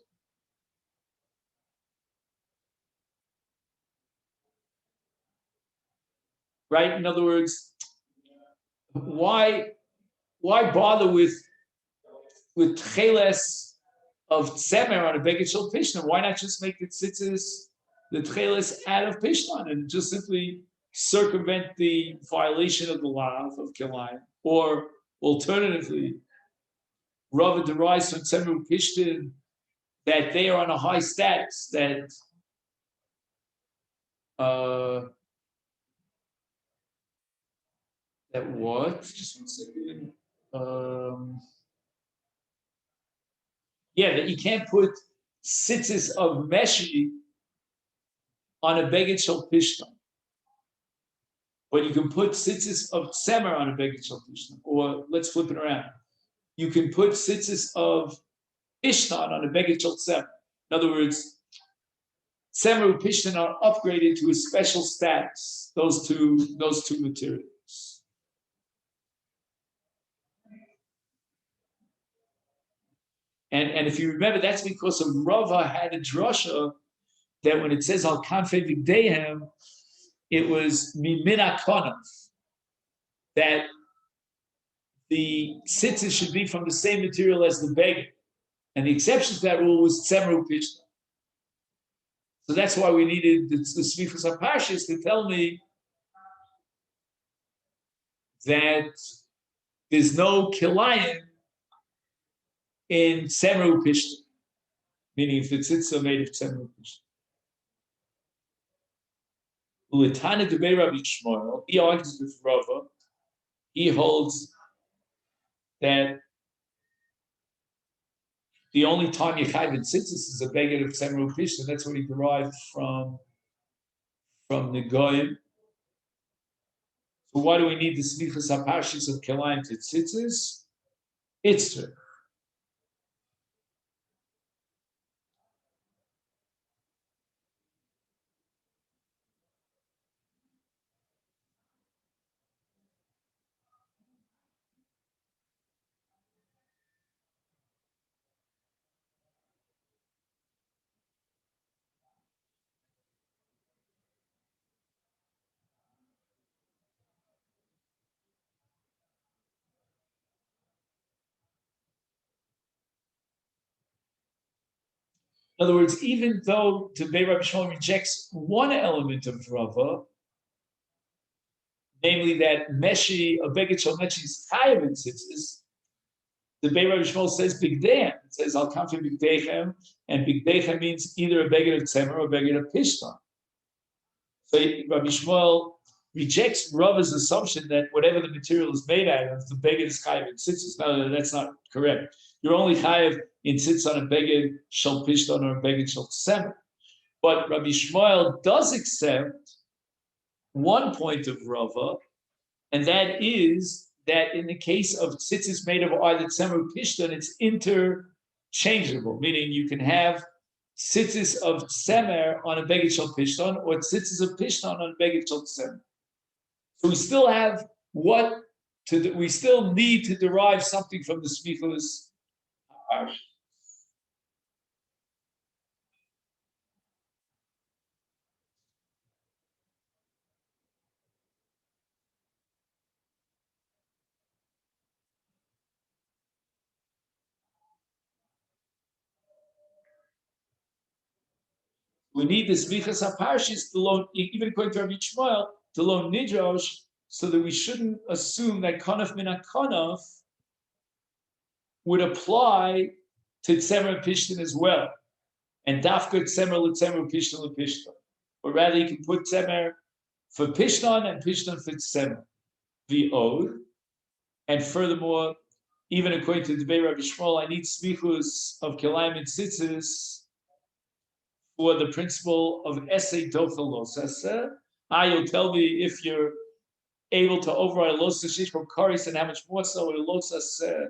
Right? In other words, why bother with tcheles of tzemer on a beged shel pishtan? Why not just make the tzitzis, the tcheles out of pishtan, and just simply circumvent the violation of the law of kilayim? Or alternatively, Rava derives from Tzemru Pishtin that they are on a high status, that what? Just 1 second. That you can't put tzitzis of Meshi on a beged shel pishtan, but you can put tzitzis of Tzemer on a beged shel pishtan. Or let's flip it around. You can put tzitzis of Pishtan on a beged shel Tzemer. In other words, Tzemer and Pishtan are upgraded to a special status. Those two materials. And if you remember, that's because of Rava had a drasha that when it says al kanfei v'gdeihem, it was mimin akonav. that the tzitzis should be from the same material as the beged. And the exception to that rule was tzemer upishta. So that's why we needed the smichus hapashis to tell me that there's no kilayim in tzemer upishta, meaning if the tzitzis are made of tzemer upishta. U'etana debei Rabbi Shmuel, he argues with Rava. He holds that the only time you chayv in tzitzis is a beged of tzemer upishta, and that's what he derived from the goyim. So why do we need the smichas hapashis of kilayim to tzitzis? It's true. In other words, even though Rabbi Shmuel rejects one element of Rava, namely that Meshi, a beged shel Meshi is chayav in tzitzis, the Rabbi Shmuel says bigdehem. It says I'll come to bigdechem, and bigdechem means either a beged of tzemer or a beged of pishtan. So Rabbi Shmuel rejects Rava's assumption that whatever the material is made out of, the beged is chayav in tzitzis. No, that's not correct. You're only chayav in tzitzis on a beged shel pishtan or a beged shel tzemer. But Rabbi Shmuel does accept one point of Rava, and that is that in the case of tzitzis made of either tzemer or pishtan, it's interchangeable, meaning you can have tzitzis of tzemer on a beged shel pishtan or tzitzis of pishtan on a beged shel tzemer. So we still have we still need to derive something from the smichus hapashis. We need this smichus hapashis to loan, even according to Rabbi Shmuel, to loan nidrash, so that we shouldn't assume that kanaf min kanaf would apply to tzemer and pishtan as well, and dafka tzemer l'tzemer pishtan l'pishtan, but rather you can put tzemer for pishtan and pishtan for tzemer, v'od, and furthermore, even according to the debate Rabbi Shmuel, I need smichus of kilayim and tzitzis for the principle of essay dochel los essay. You'll tell me if you're able to override los shish from karis and how much more so with a los essay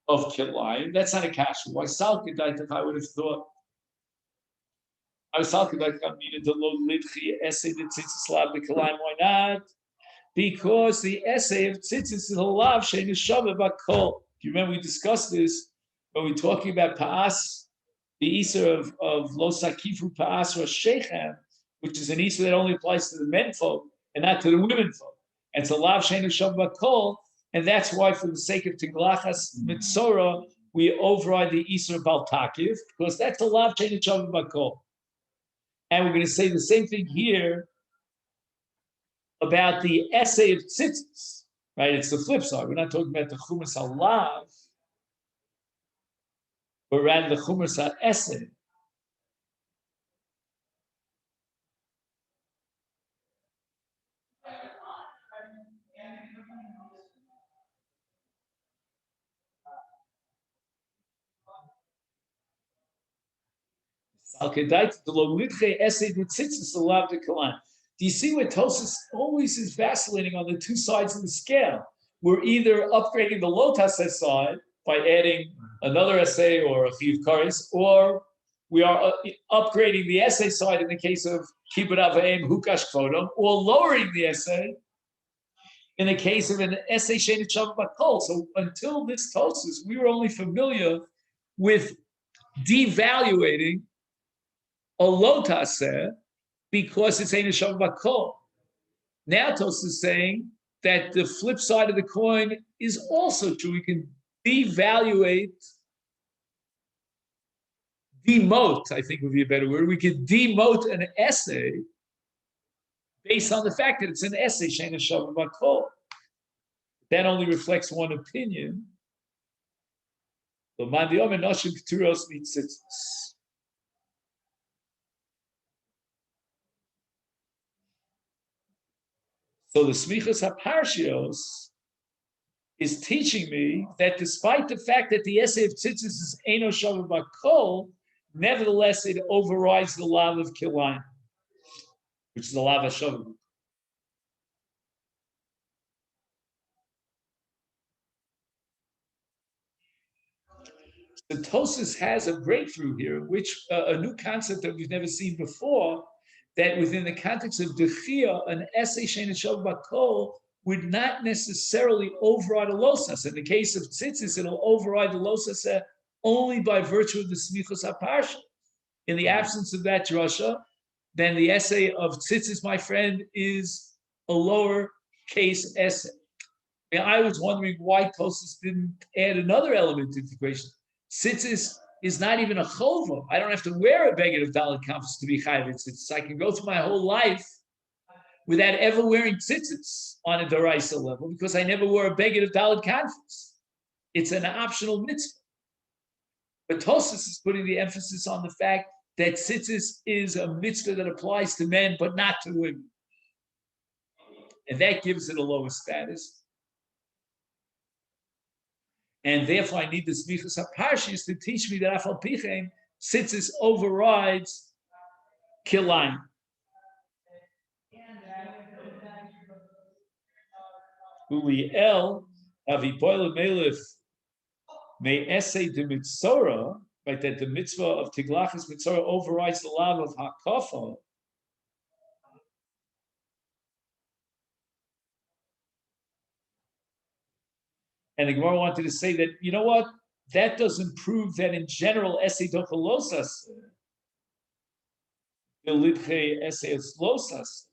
of kilayim. That's not a kasha. Why salkedaitek? I would have thought. I was salkedaitek. I mean the lo lidchi essay the tzitzis lav the kilayim. Why not? Because the essay of tzitzis is a lav shein shaveh bakol. Do you remember we discussed this when we were talking about pa'as? The Isser of Lo Sakifu Pa'as Rosh Shechem, which is an Isser that only applies to the men folk and not to the women folk. And it's a Lav Sheinu Shav Bakol, and that's why, for the sake of Tiglachas Mitzora, we override the Isser Bal Takiv, because that's a Lav Sheinu Shav Bakol. And we're going to say the same thing here about the essay of Tzitzis, right? It's the flip side. We're not talking about the Chumas HaLav, but rather the Chumas HaEsed. Do you see where Tosas always is vacillating on the two sides of the scale? We're either upgrading the Lotas side by adding another essay or a Chiv Karis, or we are upgrading the essay side in the case of Kibbut Avayim Hukash Kvodom, or lowering the essay in the case of an essay Shein Shav Bakol. So until this Tosas, we were only familiar with devaluating a Lotaseh because it's Shein Shav Bakol. Now Tosas is saying that the flip side of the coin is also true. We can devaluate, demote, I think would be a better word. We could demote an essay based on the fact that it's an essay, Shein Shavah Bakol. That only reflects one opinion. So the Smichas HaParshios is teaching me that despite the fact that the essay of Tzitzis is Eino Shavah Bakol, nevertheless it overrides the law of Kilayim, which is the law of Shavah. The Tosas has a breakthrough here, which a new concept that we've never seen before, that within the context of Dechia, an essay Shein Shavah Bakol would not necessarily override a losas. In the case of Tzitzis, it'll override the losas only by virtue of the Smichos HaParsha. In the absence of that drasha, then the essay of Tzitzis, my friend, is a lower case essay. And I was wondering why Tosas didn't add another element to the equation. Tzitzis is not even a chova. I don't have to wear a beged of Dalit Kamfus to be chayav tzitzis. I can go through my whole life without ever wearing tzitzis on a deraisa level because I never wore a beged of Dalit Kamfus. It's an optional mitzvah. But Tosas is putting the emphasis on the fact that tzitzis is a mitzvah that applies to men but not to women. And that gives it a lower status. And therefore, I need the Smichas HaParshis to teach me that Afal Pichein, tzitzis overrides Kilayim. Uliel, Avipoil Melech, may essay the Mitzorah, right, that the mitzvah of Tiglachas Mitzorah overrides the law of Hakafa. And the Gemara wanted to say that, you know what? That doesn't prove that in general, essay dochalosas, the essay is losas,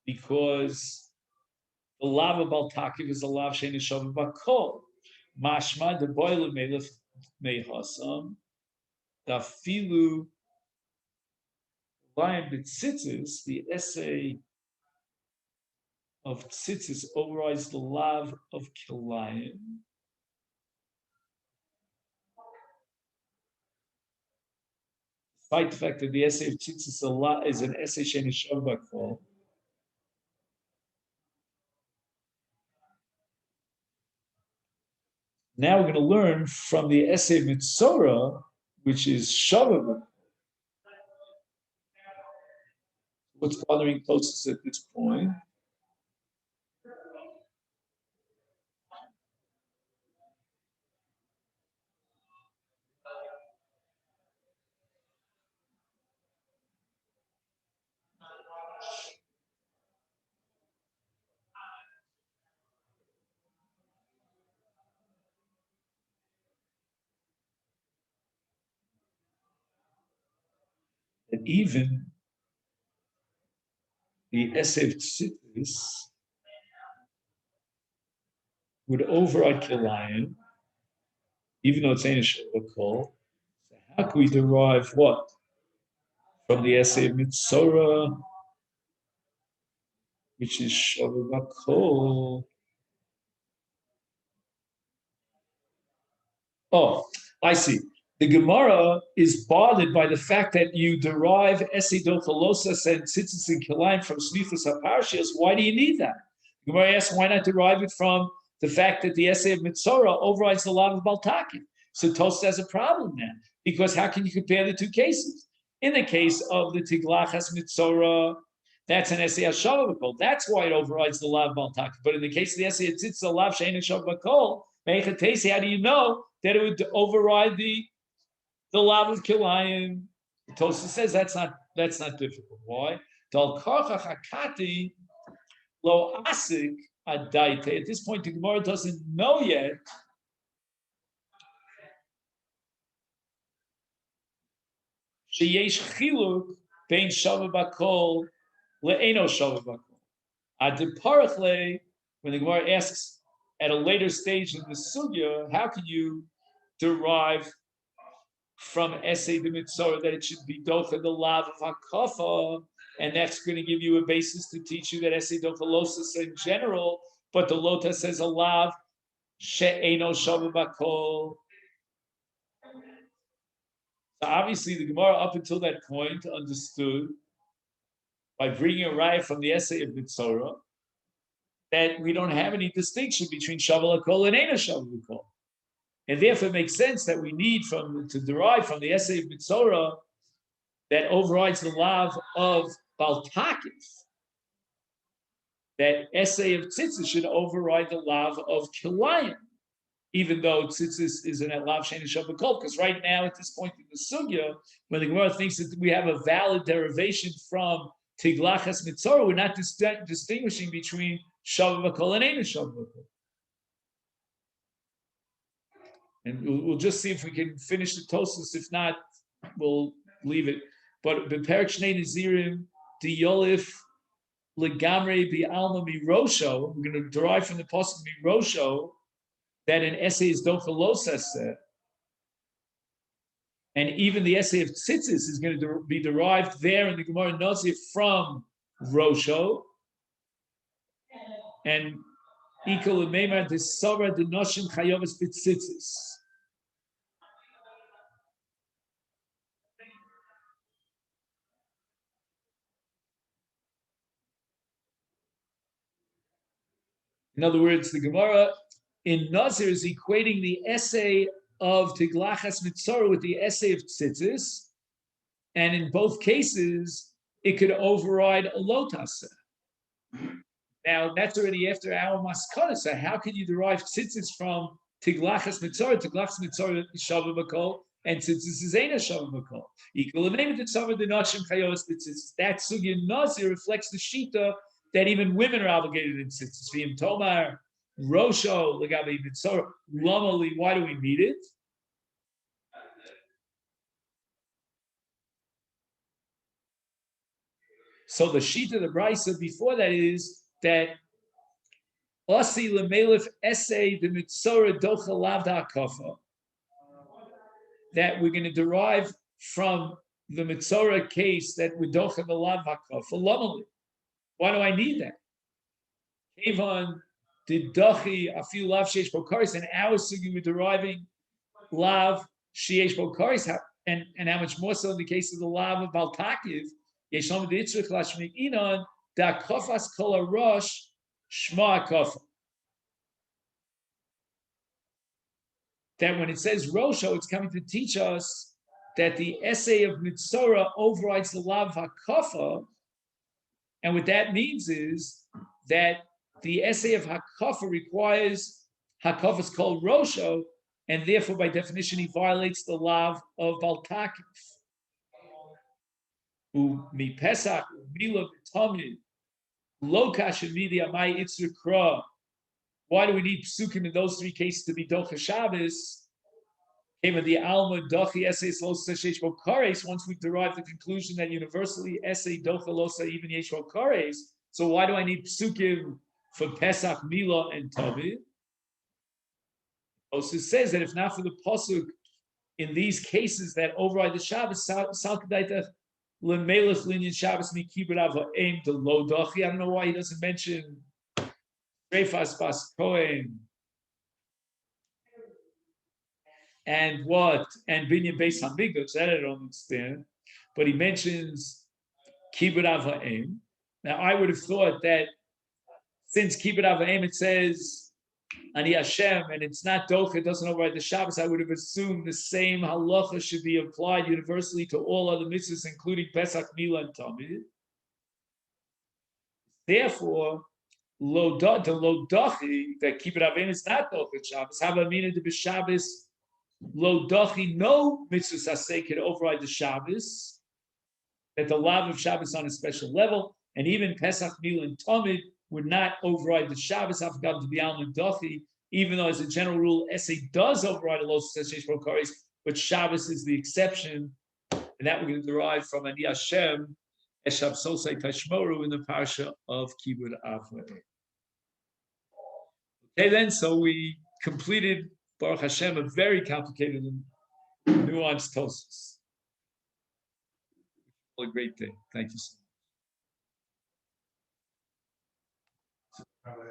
because the lav of Baltakiv is a lav shein shavah bakol. Mashma the boiler melech mehasam, the filu lion b'tzitzis, the essay of tzitzis overrides the lav of kilayim. Despite the fact that the essay of tzitzis is an essay shein shavah bakol. Now we're going to learn from the essay Mitzorah, which is Shavah. What's bothering Tosas at this point? That even the essay of Tzittis would override Kilayim, even though it's ain't a Shavah call. So how can we derive what? From the essay of Mitzorah, which is Shavah Bakol. Oh, I see. The Gemara is bothered by the fact that you derive Essay Dochalosas and Tzitzis and Kilayim from Smichas HaParshios. Why do you need that? The Gemara asks, why not derive it from the fact that the essay of Mitzorah overrides the law of Baltakim? So Tosas has a problem now, because how can you compare the two cases? In the case of the Tiglachas Mitzorah, that's an essay of Shavah Bakol. That's why it overrides the law of Baltakim. But in the case of the essay of Tzitzis, the law of Shein Shavah Bakol, how do you know that it would override the lav of Kilayim? Tosas says that's not difficult. Why? Dal karcha hakati lo asik adaite. At this point, the Gemara doesn't know yet sheyesh chiluk bein shavah bakol le'eno shavah bakol. Adiparachle, when the Gemara asks at a later stage in the sugya, how can you derive from essay the mitzvah that it should be docha the lav of hakafa, and that's going to give you a basis to teach you that essay docha losis in general, but the lota says a lav she'eno shavah bakol. So obviously the Gemara up until that point understood by bringing a raya from the essay of mitzvah that we don't have any distinction between shavah bakol and eno shavah bakol. And therefore, it makes sense that we need to derive from the essay of Mitzorah that overrides the lav of Baltakif. That essay of Tzitzis should override the lav of Kilayim, even though Tzitzis is in that lav Sheni Shabakol. Because right now, at this point in the Sugya, when the Gemara thinks that we have a valid derivation from Tiglachas Mitzorah, we're not distinguishing between Shabakol and Ein Shabakol. And we'll just see if we can finish the Tosfos. If not, we'll leave it. But Beperek Shnei Nazirim Diyolif Legamre Bi'alma Mirosho. We're going to derive from the pasuk Mirosho that an essay is Docha Losese, and even the essay of Tzitzis is going to be derived there in the Gemara Nazir from Rosho. And Ikol Meimar Desara Denoshim Chayovas B'Tzitzis. In other words, the Gemara in Nazir is equating the essay of Tiglachas Mitzorah with the essay of Tzitzis, and in both cases, it could override a Lotase. Now, that's already after our Maskana, so how can you derive Tzitzis from Tiglachas Mitzorah? Tiglachas Mitzorah is Shavah Bakol, and Tzitzis is Eina Shavah Bakol. Equal the name of the Tzavah Denachim Chayos Tzitzis. That Sugya Nazir reflects the Shita that even women are obligated in tzitzis. V'im tomar rosho legabe mitzorah lamali. Why do we need it? So the sheet of the brisa before that is that Asi lemelif essay the mitzorah docha lavda kafa. That we're going to derive from the mitzorah case that we docha the lavda kafa lamali. Why do I need that? Kevon did dachi afil lav sheish bokaris, and our sugi we're deriving lav sheish bokaris, and how much more so in the case of the lav of baltakiv yeshlam deitzrich lashmik inon da kofas kol rosh shma kofa. That when it says rosho, it's coming to teach us that the essay of mitzorah overrides the lav hakofa. And what that means is that the essay of Hakafa requires Hakafa's called Rosho, and therefore, by definition, he violates the law of Baltakif. Mi Pesach, Mila B'Tamid, Lokash and Midi Amai Itzur Kra. Why do we need psukim in those three cases to be Docha Shabbos? Came of the Alma Dochi Essays Losa Sheshbo Kares. Once we derive the conclusion that universally essay Docha Losa even Yeshbo Kares. So why do I need psukim for Pesach, Mila, and Tavid? Also says that if not for the pasuk in these cases that override the Shabbos, Salkadaita Lemelech Linyan Shabbos Mikibur Ava Aim to Lo Dochi. I don't know why he doesn't mention Reifas Bas Kohen. And what? And Binyan Beis Hamikdash, that I don't understand. But he mentions Kibbut Avayim. Now, I would have thought that since Kibbut Avayim, it says Ani Hashem, and it's not Docha, it doesn't override the Shabbos, I would have assumed the same halacha should be applied universally to all other mitzvahs, including Pesach, Mila, and Tamid. Therefore, the Lo Dochi, that Kibbut Avayim is not Docha Shabbos. Hava Mina de B'Shabbos Lo Dochi, no mitzvah saseh could override the Shabbos, that the lav of Shabbos on a special level, and even Pesach, Mila, and Tamid would not override the Shabbos. I've got to be Alma Dochi, even though as a general rule, essay does override a Lo Sashesh Bokaris, but Shabbos is the exception, and that we're going to derive from Ani Hashem Eshab Sosei Tashmoru in the parsha of Kibud Avle. Okay, then, so we completed, Baruch Hashem, a very complicated and nuanced Tosfos. A great day. Thank you so much.